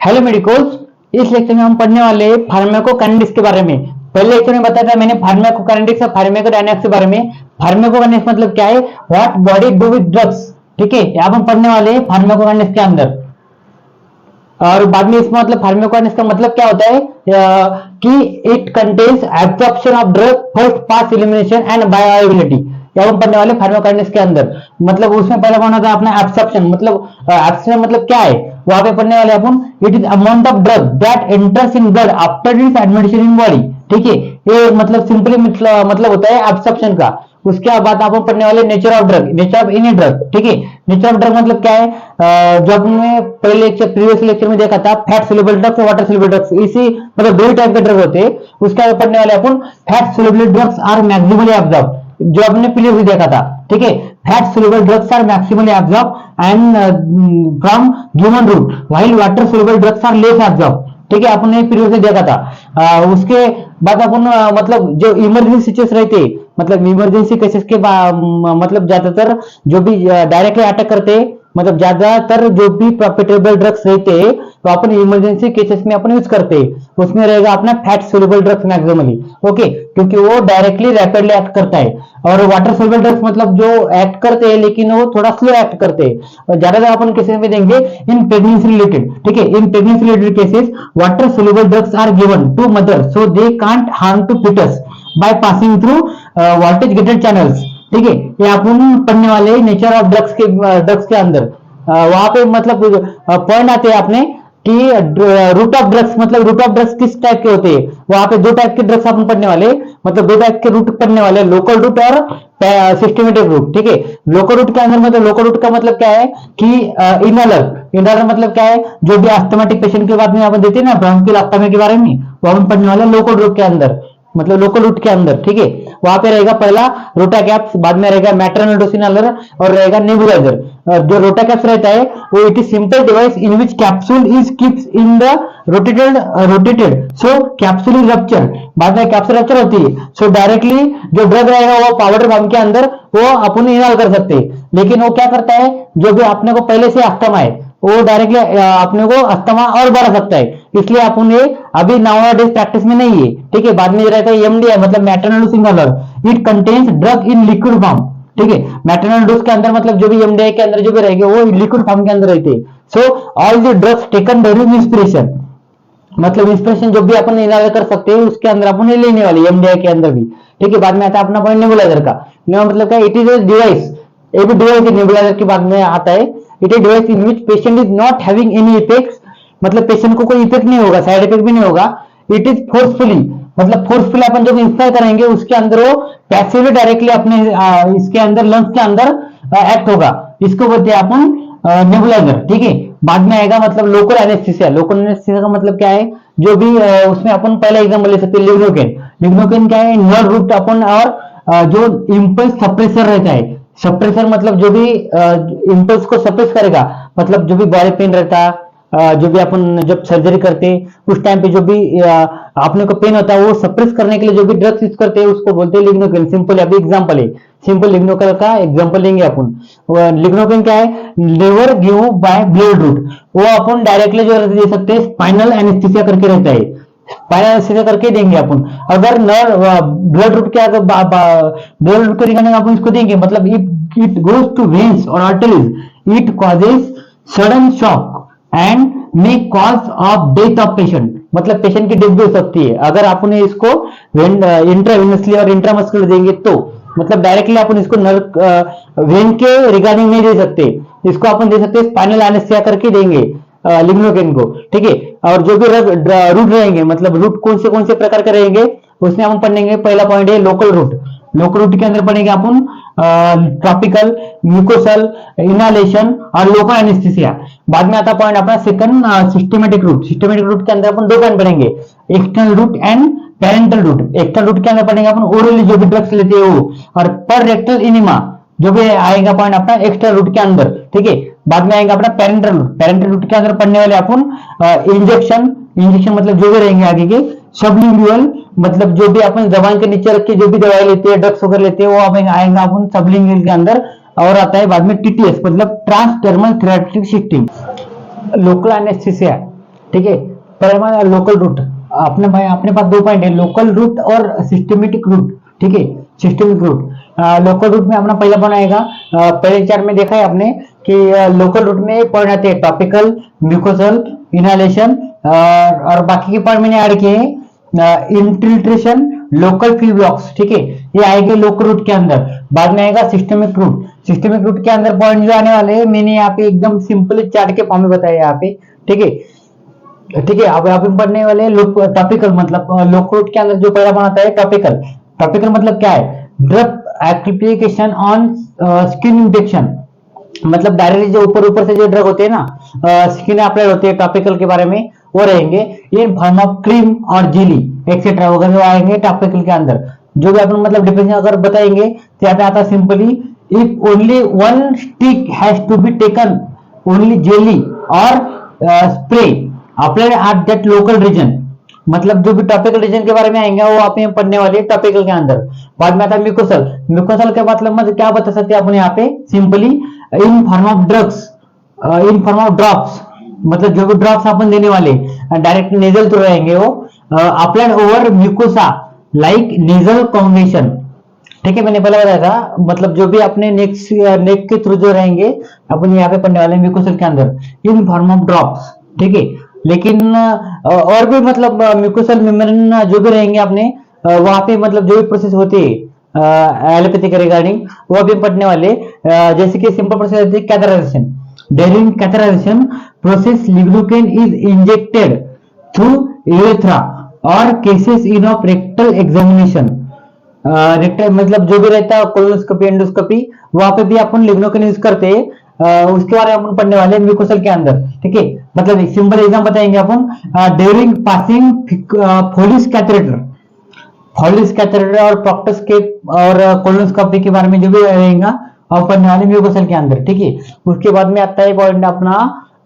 Hello medicos. इस lecture में हम पढ़ने वाले हैं फार्माकोकाइनेटिक्स के बारे में। पहले लेक्चर में बताया था मैंने फार्माकोकाइनेटिक्स और फार्माकोडायनामिक्स के बारे में। फार्माकोकाइनेटिक्स मतलब क्या है, what body do with drugs. ठीक है, यहाँ हम पढ़ने वाले हैं फार्माकोकाइनेटिक्स के अंदर। और बाद में इसमें मतलब फार्माकोकाइनेटिक्स का मतलब क्या होता है कि it contains absorption of drug, first pass elimination and bioavailability. या हम पढ़ने वाले फार्माकोकाइनेटिक्स के अंदर। मतलब उसमें पहला पढ़ना था अपना एब्जॉर्प्शन। मतलब एब्जॉर्प्शन मतलब क्या है, वहां पे पढ़ने वाले अपन it is amount of drug that enters in blood after its administration in body. ठीक है, ये मतलब सिंपली मतलब होता है एब्जॉर्प्शन का। उसके बाद आप पढ़ने वाले nature of drug, nature of any drug. ठीक है, नेचर ऑफ ड्रग मतलब क्या है, जो हमने पहले लेक्चर प्रीवियस लेक्चर में देखा था, फैट सोल्युबल ड्रग्स और वाटर सोल्युबल ड्रग्स। इसी मतलब दो ही टाइप के ड्रग होते हैं। उसके बाद पढ़ने वाले अपन fat soluble drugs are maximally absorb, जो हमने प्रीवियसली देखा था। ठीक है, fat soluble drugs are maximally absorb and from given route, while water soluble drugs are less absorb. ठीक है, आपने प्रीवियसली देखा था। उसके बाद अपन मतलब जो इमरजेंसी सिचुएशन रहते, मतलब इमरजेंसी केसेस के मतलब ज्यादातर जो भी डायरेक्टली अटैक करते हैं, मतलब ज्यादातर जो भी प्रॉफिटेबल ड्रग्स रहते हैं तो अपन इमरजेंसी केसेस में अपन यूज करते हैं। उसमें रहेगा अपना fat soluble drugs maximally. Okay, क्योंकि वो डायरेक्टली रैपिडली एक्ट करता है। और वाटर सोल्युबल ड्रग्स मतलब जो एक्ट करते हैं लेकिन वो थोड़ा स्लो एक्ट करते हैं। और ज्यादातर अपन केसेस में देंगे इन प्रेगनेंसी रिलेटेड। ठीक है, in pregnancy related cases water soluble drugs are given to mother so they can't harm to fetus by passing through voltage gated channels. ठीक है, ये अपन पढ़ने वाले नेचर ऑफ ड्रग्स के अंदर। वहां पे मतलब पॉइंट आते हैं अपने कि रूट ऑफ ड्रग्स, मतलब रूट ऑफ ड्रग्स किस टाइप के होते हैं। वहां पे दो टाइप के ड्रग्स अपन पढ़ने वाले, मतलब दो टाइप के रूट पढ़ने वाले, लोकल रूट और सिस्टमेटिक रूट। ठीक है, लोकल रूट के अंदर मतलब लोकल रूट का मतलब क्या है कि इनहेलर मतलब क्या है, जो भी अस्थमाटिक पेशेंट के बाद में अपन देते हैं ना ब्रोंकियल अस्थमा के बारे में, वो अपन पढ़ने वाले लोकल रूट के अंदर, मतलब लोकल रूट के अंदर। ठीक है, वहां पे रहेगा पहला रोटा कैप्स, बाद में रहेगा मैटरनल डोज इनहेलर और रहेगा नेबुलाइजर। जो रोटा कैप्स रहता है वो it is simple device in which capsule is keeps in the rotated so capsule is rupture. बाद में कैप्सूल रप्चर होती है, सो डायरेक्टली जो ड्रग रहेगा वो पाउडर फॉर्म के अंदर वो अपन इनहेल कर सकते हैं। लेकिन वो क्या करता है, जो भी अपने को पहले से अस्थमा है वो डायरेक्टली अपने को अस्थमा और बढ़ा सकता है, इसलिए अपन ये अभी नाउअडेज प्रैक्टिस में नहीं है। ठीक है, बाद में रहता है एमडीआई मतलब maternal dose inhaler, it contains drug in liquid form. ठीक है, मैटरनल डोज के अंदर मतलब जो भी एमडीआई के अंदर जो भी रहेंगे वो लिक्विड फॉर्म के अंदर रहते हैं। So all the drugs taken during inspiration, मतलब इंस्पिरेशन जो भी अपन इनहेल कर सकते हैं उसके अंदर अपन लेने वाले एमडीआई के अंदर भी। ठीक है, बाद में आता है अपना पॉइंट नेबुलाइजर का। मतलब क्या, इट इज ए डिवाइस, ये भी डिवाइस नेबुलाइजर के बाद में आता है। It is device in which patient is not having any effects, मतलब पेशेंट को कोई इफेक्ट नहीं होगा, साइड इफेक्ट भी नहीं होगा। इट इज फोर्सफुली, मतलब फोर्सफुली अपन जब इंस्पायर करेंगे उसके अंदर वो पैसिवली डायरेक्टली अपने इसके अंदर लंग्स के अंदर एक्ट होगा, इसको बोलते हैं अपन नेबुलाइजर। ठीक है, बाद में आएगा मतलब लोकल एनेस्थीसिया। लोकल एनेस्थीसिया का मतलब क्या है, जो भी उसमें अपन पहला एग्जांपल ले सकते हैं लिग्नोकेन। लिग्नोकेन क्या है, नर्व रूट अपन और जो इंपल्स सप्रेसर रहता है। सप्रेसर मतलब जो भी इंपल्स को सप्रेस करेगा, मतलब जो भी बॉडी पेन रहता है, जो भी अपन जब सर्जरी करते हैं उस टाइम पे जो भी अपने को पेन होता है वो सप्रेस करने के लिए जो भी ड्रग्स यूज करते हैं उसको बोलते हैं लिग्नोकेन। सिंपल अभी एग्जांपल है, सिंपल लिग्नोकेन का एग्जांपल लेंगे अपन। लिग्नोकेन क्या है, never give by blood route, वो अपन डायरेक्टली जो दे सकते हैं स्पाइनल एनेस्थीसिया करके रहता है, स्पाइनल एनेस्थीसिया करके देंगे अपन। अगर ब्लड रूट के अगर ब्लड रूट के रिगार्डिंग अपन इसको देंगे, मतलब इट गोज टू वेन्स और arteries, it causes sudden shock and may cause of death of patient, मतलब पेशेंट की डेथ भी हो सकती है अगर आपने इसको इंट्रावेनसली और इंट्रामस्कुलर देंगे तो। मतलब डायरेक्टली अपन इसको वेन के रिगार्डिंग नहीं दे सकते, इसको अपन दे सकते स्पाइनल एनेस्थीसिया करके देंगे लिग्नोकेन को। ठीक है, और जो भी रूट रहेंगे, मतलब रूट कौन से प्रकार के रहेंगे उसमें हम पढ़ेंगे। पहला पॉइंट है लोकल रूट। लोकल रूट के अंदर पढ़ेंगे अपन ट्रॉपिकल, म्यूकोसल, इनहालेशन और लोकल एनेस्थीसिया। बाद में आता पॉइंट अपना second systematic route. Systematic route के अंदर अपन दो पॉइंट पढ़ेंगे, external route and parenteral route. External route के अंदर पढ़ेंगे अपन ओरली जो भी ड्रग्स लेते हैं वो, और पर रेक्टल इनिमा जो भी आएगा पॉइंट अपना एक्सटर्नल रूट के अंदर। ठीक है, बाद में आएगा अपना पेरेंटल रूट। पेरेंटल रूट के अंदर पढ़ने वाले अपन इंजेक्शन मतलब जो भी रहेंगे आगे के। सबलिंगुअल मतलब जो भी अपन जबान के नीचे रख के जो भी दवाई लेते हैं, ड्रग्स वगैरह लेते हैं, वो आएगा अपन सबलिंगुअल के अंदर। और आता है बाद में टीटीएस मतलब transdermal therapeutic system. Local anaesthesia ठीक है। पर हमारा लोकल रूट, अपने पास दो पॉइंट है, लोकल रूट और सिस्टमेटिक रूट, ठीक है। सिस्टमिक रूट, लोकल रूट में अपना पहला पॉइंट आएगा, पहले चार में देखा है आपने कि लोकल रूट में पॉइंट आते हैं टॉपिकल, म्यूकोसल, इनहेलेशन, और बाकी के पॉइंट मैंने ऐड किए हैं इंफिल्ट्रेशन, लोकल फील्ड ब्लॉक्स, ठीक है। ये आएंगे लोकल रूट के अंदर। बाद में आएगा सिस्टमिक रूट। सिस्टमिक रूट के अंदर पॉइंट जो आने वाले हैं मैंने यहाँ पे एकदम सिंपल चार्ट के फॉर्म में बताया यहाँ पे, ठीक है। ठीक है, अब यहाँ पे पढ़ने वाले टॉपिकल, मतलब लोकल रूट के अंदर जो पहला पॉइंट आता है टॉपिकल। टॉपिकल मतलब क्या है, drug application on skin infection, मतलब डायरेक्टली जो ऊपर ऊपर से जो ड्रग होते हैं ना, स्किन अप्लाई होते हैं, टॉपिकल के बारे में वो रहेंगे। इन फॉर्म ऑफ क्रीम और जेली एक्सेट्रा वगैरह वो आएंगे टॉपिकल के अंदर। जो भी अपन मतलब डिफिनेशन अगर बताएंगे तो यहाँ पे आता simply, if only one stick has to be taken, only jelly और spray applied at that local region, मतलब जो भी टॉपिकल रीजन के बारे में आएंगे वो आप यहाँ पढ़ने वाले टॉपिकल के अंदर। बाद में आता है म्यूकोसल। म्यूकोसल के मतलब क्या बता सकते हैं अपन यहाँ पे simply, in form of drugs, in form of drops, मतलब जो भी ड्रॉप्स अपन देने वाले डायरेक्ट नेजल थ्रू रहेंगे वो applied over mucosa like nasal combination, ठीक है। मैंने पहले बताया था, मतलब जो भी अपने नेक के थ्रू जो रहेंगे अपन यहाँ पे पढ़ने वाले म्यूकोसल के अंदर इन फॉर्म ऑफ ड्रॉप्स, ठीक है। लेकिन और भी मतलब म्यूकोसल मेम्ब्रेन जो भी रहेंगे अपने वहां पे मतलब जो भी प्रोसेस होती है एलोपैथी के रिगार्डिंग वो भी पढ़ने वाले, जैसे कि सिंपल प्रोसेस होती है catheterization. During catheterization process lignocaine is injected through urethra और cases in of rectal examination, rectal मतलब जो भी रहता है कोलोनोस्कोपी एंडोस्कोपी वहां पे भी अपन लिग्नोकेन यूज करते हैं, उसके बारे में अपन पढ़ने वाले हैं म्यूकोसल के अंदर, ठीक है। मतलब सिंपल एग्जाम बताएंगे अपन, ड्यूरिंग पासिंग फोलिस कैथेटर, फोलिस कैथेटर और प्रोक्टोस्कोप और कोलोनोस्कोपी के बारे में जो भी रहेगा और पढ़ने वाले म्यूकोसल के अंदर, ठीक है। उसके बाद में आता है पॉइंट अपना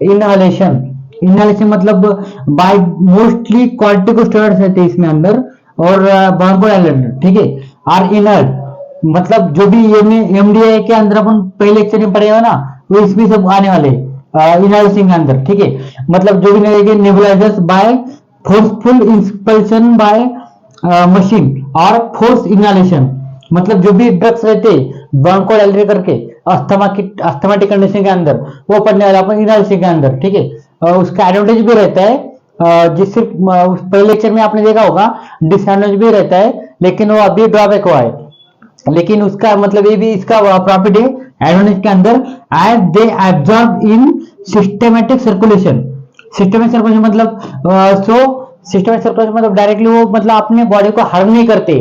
इनहेलेशन। इनहेलेशन मतलब बाय मोस्टली कॉर्टिकोस्टेरॉइड्स रहते हैं इसमें अंदर और ब्रोंकोडायलेटर, ठीक है। आर इनहल्ड मतलब जो भी एमडीए के अंदर अपन पहले लेक्चर में पढ़ेगा ना वो इसमें सब आने वाले इनहेलेशन के अंदर, ठीक है। मतलब जो भी रहेंगे nebulisers by forceful inspiration by machine और फोर्स इनहेलेशन, मतलब जो भी ड्रग्स रहते ब्रोंकोडायलेटर करके अस्थमाटिक कंडीशन के अंदर वो पढ़ने वाला अपन इनहेलेशन के अंदर, ठीक है। उसका एडवांटेज भी रहता है, जिससे पहले लेक्चर में आपने देखा होगा डिसएडवांटेज भी रहता है, लेकिन वो अभी ड्रॉबैक हुआ है। लेकिन उसका मतलब ये भी इसका प्रॉफिट है एडवांटेज के अंदर, as they absorb in systematic circulation. Systematic circulation मतलब सिस्टमेटिक सर्कुलेशन मतलब डायरेक्टली वो मतलब अपने बॉडी को हार्म नहीं करते,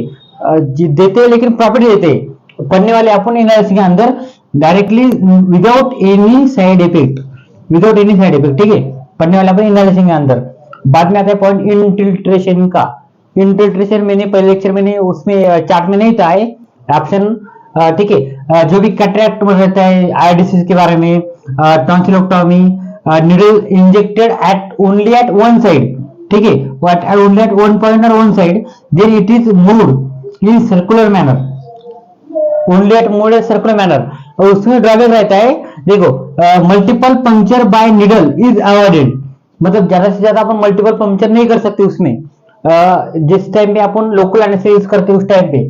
देते लेकिन प्रॉफिट देते, पढ़ने वाले अपन इनहेलेशन के अंदर directly without any side effect, without any side effect, ठीक है। पढ़ने वाले अपन इनहेलेशन के अंदर। बाद में आता है पॉइंट इनफिल्ट्रेशन का। इनफिल्ट्रेशन मैंने पहले लेक्चर में उसमें चार्ट में नहीं था ऑप्शन, ठीक है। जो भी कैटरेक्ट में रहता है, आई डिसीज के बारे में, tonsillotomy, needle injected at only at one side, ठीक है, what only at one point और one side, then it is moved in circular manner, only at moved in circular manner. और उसमें ड्रॉबैक रहता है, देखो multiple puncture by needle is avoided, मतलब ज्यादा से ज्यादा अपन मल्टीपल पंक्चर नहीं कर सकते उसमें, जिस टाइम पे अपन लोकल एनेस्थेसिया यूज करते हैं उस टाइम पे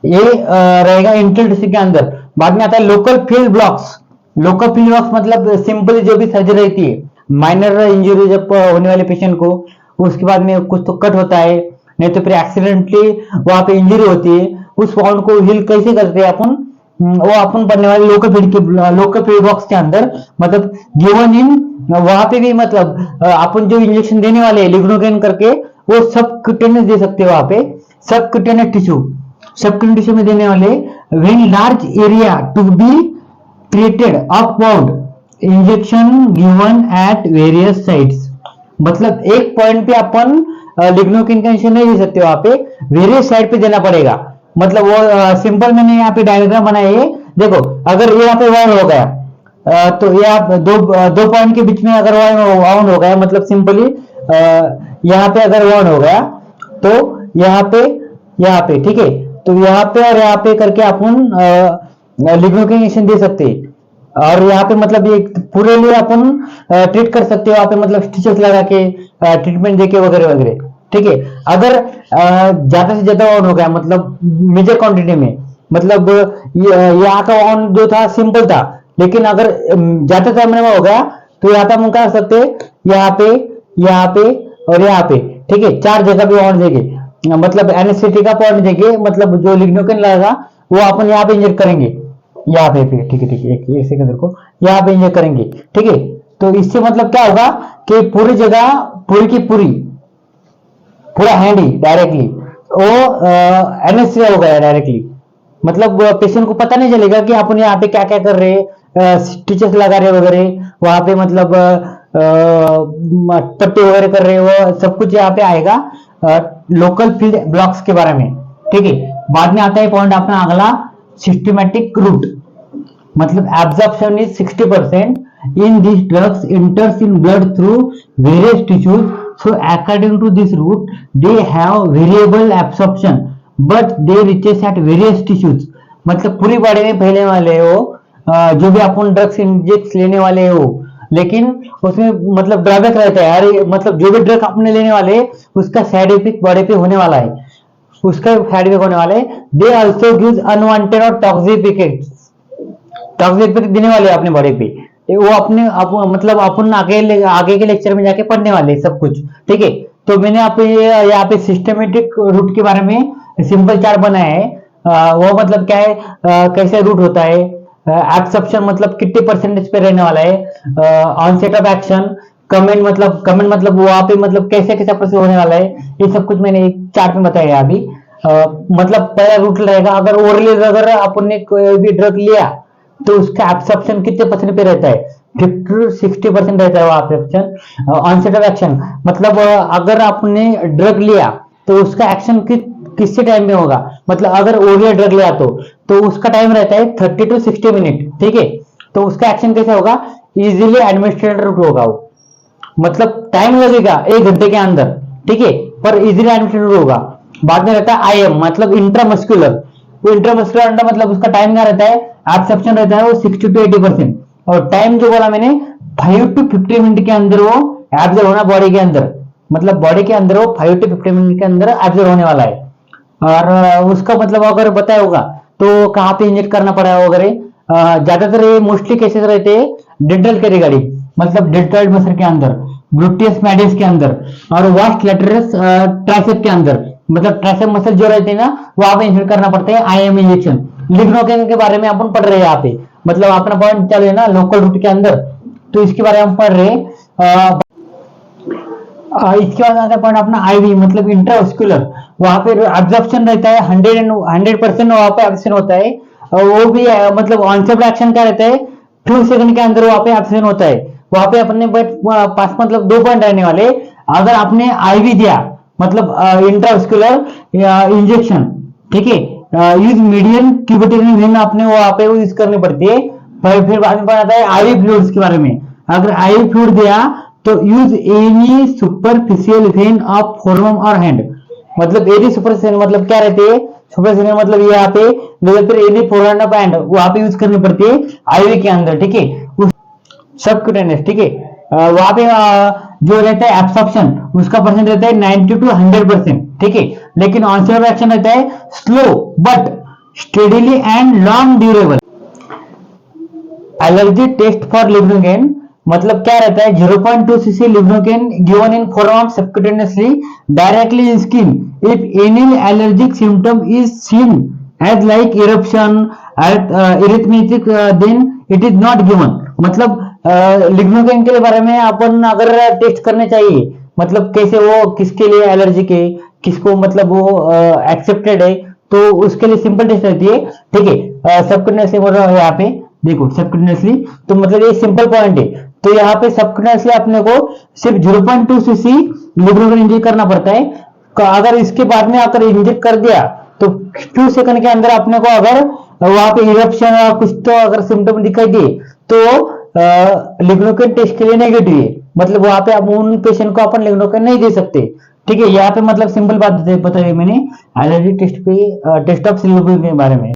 ये रहेगा इंफिल्ट्रेशन के अंदर। बाद में आता है local field blocks. Local field blocks मतलब सिंपली जो भी सर्जरी रहती है, माइनर इंजरी जब होने वाले पेशेंट को, उसके बाद में कुछ तो कट होता है, नहीं तो फिर एक्सीडेंटली वहां पे इंजरी होती है, उस वाउंड को हील कैसे करते हैं अपन, वो अपन पढ़ने वाले लोकल फील्ड ब्लॉक्स के अंदर, मतलब गिवन इन वहां पे भी मतलब अपन जो इंजेक्शन देने वाले हैं लिग्नोकेन करके वो सब क्यूटेनियस दे सकते हैं वहां पे, सब क्यूटेनियस टिश्यू में देने वाले, when large area to be created of wound injection given at various sites, मतलब एक पॉइंट पे अपन लिग्नोकेन का इंजेक्शन नहीं दे सकते, वहां पे वेरियस साइड पे देना पड़ेगा। मतलब वो सिंपल मैंने यहाँ पे डायग्राम बनाया है, देखो अगर यहाँ पे वाउंड हो गया तो ये आप दो पॉइंट के बीच में अगर वाउंड हो गया, मतलब सिंपली यहाँ पे अगर वाउंड हो गया तो यहाँ पे ठीक है, तो यहाँ पे और यहाँ पे करके अपन लिग्नोकेन इंजेक्शन दे सकते हैं। और यहाँ पे मतलब ये पूरे लिए अपन ट्रीट कर सकते हो, यहाँ पे मतलब स्टिचेस लगा के ट्रीटमेंट देके वगैरह वगैरह। ठीक है, अगर ज्यादा से ज्यादा ऑन हो गया मतलब मेजर क्वांटिटी में, मतलब यहाँ का ऑन जो था सिंपल था, लेकिन अगर ज्यादा समय में हो गया तो यहाँ पे हम क्या कर सकते हैं, यहाँ पे, यहाँ पे और यहाँ पे, ठीक है, चार जगह पे ऑन देंगे, मतलब एनेस्थेटिक का पॉइंट देंगे, मतलब जो लिग्नोकेन लगेगा वो अपन यहाँ पे इंजेक्ट करेंगे, यहाँ पे, ठीक है ठीक है, एक सेकंड रुको, यहाँ पे इंजेक्ट करेंगे। ठीक है, तो इससे मतलब क्या होगा कि पूरी जगह, पूरी की पूरी, पूरा हैंड ही डायरेक्टली वो एनेस्थीसिया हो गया डायरेक्टली, मतलब पेशेंट को पता नहीं चलेगा कि अपन यहाँ पे क्या क्या कर रहे हैं, स्टिचेस लगा रहे वगैरह, वहां पे मतलब पट्टी वगैरह कर रहे हो, सब कुछ यहाँ पे आएगा लोकल फील्ड ब्लॉक्स के बारे में। ठीक है, बाद में आता है पॉइंट अपना अगला, सिस्टमैटिक रूट, मतलब absorption is 60% in these drugs enters in blood through various tissues, so according to this route they have variable absorption but they reaches at various tissues, मतलब पूरी बॉडी में फैलने वाले हो, जो भी अपन ड्रग्स इंजेक्ट लेने वाले हो, लेकिन उसमें मतलब ड्रॉबैक रहता है, अरे मतलब जो भी ड्रग अपने लेने वाले उसका साइड इफेक्ट बॉडी पे होने वाला है, उसका साइड इफेक्ट होने वाला है। दे आल्सो गिव्स अनवांटेड और टॉक्सिक इफेक्ट्स, टॉक्सिक इफेक्ट देने वाले अपने बॉडी पे, वो अपने मतलब अपन आगे के लेक्चर में जाके पढ़ने वाले सब कुछ। ठीक है, तो मैंने आप यहाँ पे सिस्टमेटिक रूट के बारे में सिंपल चार्ट बनाया है, वो मतलब क्या है, कैसे रूट होता है, एब्सॉर्प्शन मतलब कितने परसेंटेज पे रहने वाला है, ऑनसेट ऑफ एक्शन, कमेंट मतलब वहां पे मतलब कैसे कैसे प्रोसेस होने वाला है, ये सब कुछ मैंने एक चार्ट में बताया अभी। मतलब पहला रूट रहेगा, अगर ओरली अगर अपन ने कोई भी ड्रग लिया तो उसका एब्सॉर्प्शन कितने परसेंट पे रहता है, 50 to 60% रहता है वो एब्सॉर्प्शन। ऑनसेट ऑफ एक्शन मतलब अगर आपने ड्रग लिया तो उसका एक्शन किससे टाइम में होगा, मतलब अगर ओरल ड्रग लिया तो उसका टाइम रहता है 30 to 60 मिनट। ठीक है, तो उसका एक्शन कैसे होगा, इजीली एडमिनिस्ट्रेटर होगा वो, मतलब टाइम लगेगा 1 घंटे के अंदर, ठीक है, पर इजीली एडमिनिस्ट्रेटर होगा। बाद में रहता है आईएम मतलब इंट्रामस्कुलर, वो इंट्रामस्कुलर अंडर मतलब उसका टाइम क्या रहता है, एब्सॉर्प्शन रहता है वो 60 to 80%, और टाइम जो बोला मैंने 5 to 50 मिनट के अंदर वो एब्जॉर्ब होना बॉडी के अंदर, मतलब बॉडी के अंदर वो 5 to 50 मिनट के अंदर एब्जॉर्ब होने वाला है। और उसका मतलब अगर बताया होगा तो कहाँ पे इंजेक्ट करना पड़ा वगैरह, ज्यादातर ये मोस्टली केसेस रहते हैं डेंटल के रिगार्डिंग, मतलब डेल्टॉइड मसल के अंदर, ग्लूटियस मेडियस के अंदर, और वास्ट लैटरस ट्राइसेप के अंदर, मतलब ट्राइसेप मसल जो रहते हैं ना वहां पे इंजेक्ट करना पड़ता है आईएम इंजेक्शन। लिग्नोकेन के बारे में अपन पढ़ रहे हैं यहाँ पे, मतलब अपना पॉइंट चल रहे ना लोकल रूट के अंदर, तो इसके बारे में हम पढ़ रहे हैं। इसके बाद आता है पॉइंट अपना आईवी मतलब इंट्रामस्कुलर, वहां पे एब्जॉर्प्शन रहता है 100% वहां पे एब्जॉर्प्शन होता है, वो भी मतलब ऑनसेट एक्शन क्या रहता है, फ्यू सेकंड के अंदर वहां पे एब्जॉर्प्शन होता है। वहां पे अपने पास मतलब 2 पॉइंट रहने वाले, अगर आपने आईवी दिया मतलब इंट्रामस्कुलर इंजेक्शन, ठीक है, यूज मीडियम क्यूबिटल वेन आपने वहां पे यूज करनी पड़ती है। फिर बाद में आता है आईवी फ्लूइड्स के बारे में, अगर आईवी फ्लूइड दिया तो use any superficial when of forum और हैंड, मतलब एनी सुपरफिशियल मतलब क्या रहते हैं, सुपरफिशियल मतलब यहाँ पे फिर एनी फोरहैंड ऑफ हैंड वहां पे यूज करनी पड़ती है आईवी के अंदर। ठीक है, सबक्यूटेनियस, ठीक है, वहां पे जो रहता है एब्सॉर्प्शन उसका परसेंट रहता है 90 to 100%, ठीक है, लेकिन ऑनसेट ऑफ एक्शन रहता है slow but steadily and long durable. Allergy test for lignocaine मतलब क्या रहता है, 0.2 cc lignocaine given in form of subcutaneously directly in skin if any allergic symptom is seen as like eruption erythematic then it is not given, मतलब lignocaine के बारे में अपन अगर test करने चाहिए, मतलब कैसे वो किसके लिए एलर्जिक है, किसको मतलब वो एक्सेप्टेड है, तो उसके लिए सिंपल टेस्ट रहती है। ठीक है, सबक्यूटेनियसली बोल रहा हूँ यहाँ पे देखो सबक्यूटेनियसली, तो मतलब ये सिंपल पॉइंट है, तो यहाँ पे सबक्यूटेनियसली अपने को सिर्फ 0.2 cc लिग्नोकेन इंजेक्ट करना पड़ता है। अगर इसके बाद में अगर इंजेक्ट कर दिया तो फ्यू सेकंड के अंदर अपने को अगर वहां पे इरप्शन और कुछ तो अगर सिम्टम दिखाई दिए तो लिग्नोकेन टेस्ट के लिए नेगेटिव है, मतलब वहां पे आप उन पेशेंट को अपन लिग्नोकेन नहीं दे सकते। ठीक है, यहाँ पे मतलब सिंपल बात बताई मैंने एलर्जी टेस्ट पे टेस्ट ऑफ लिग्नोकेन के बारे में।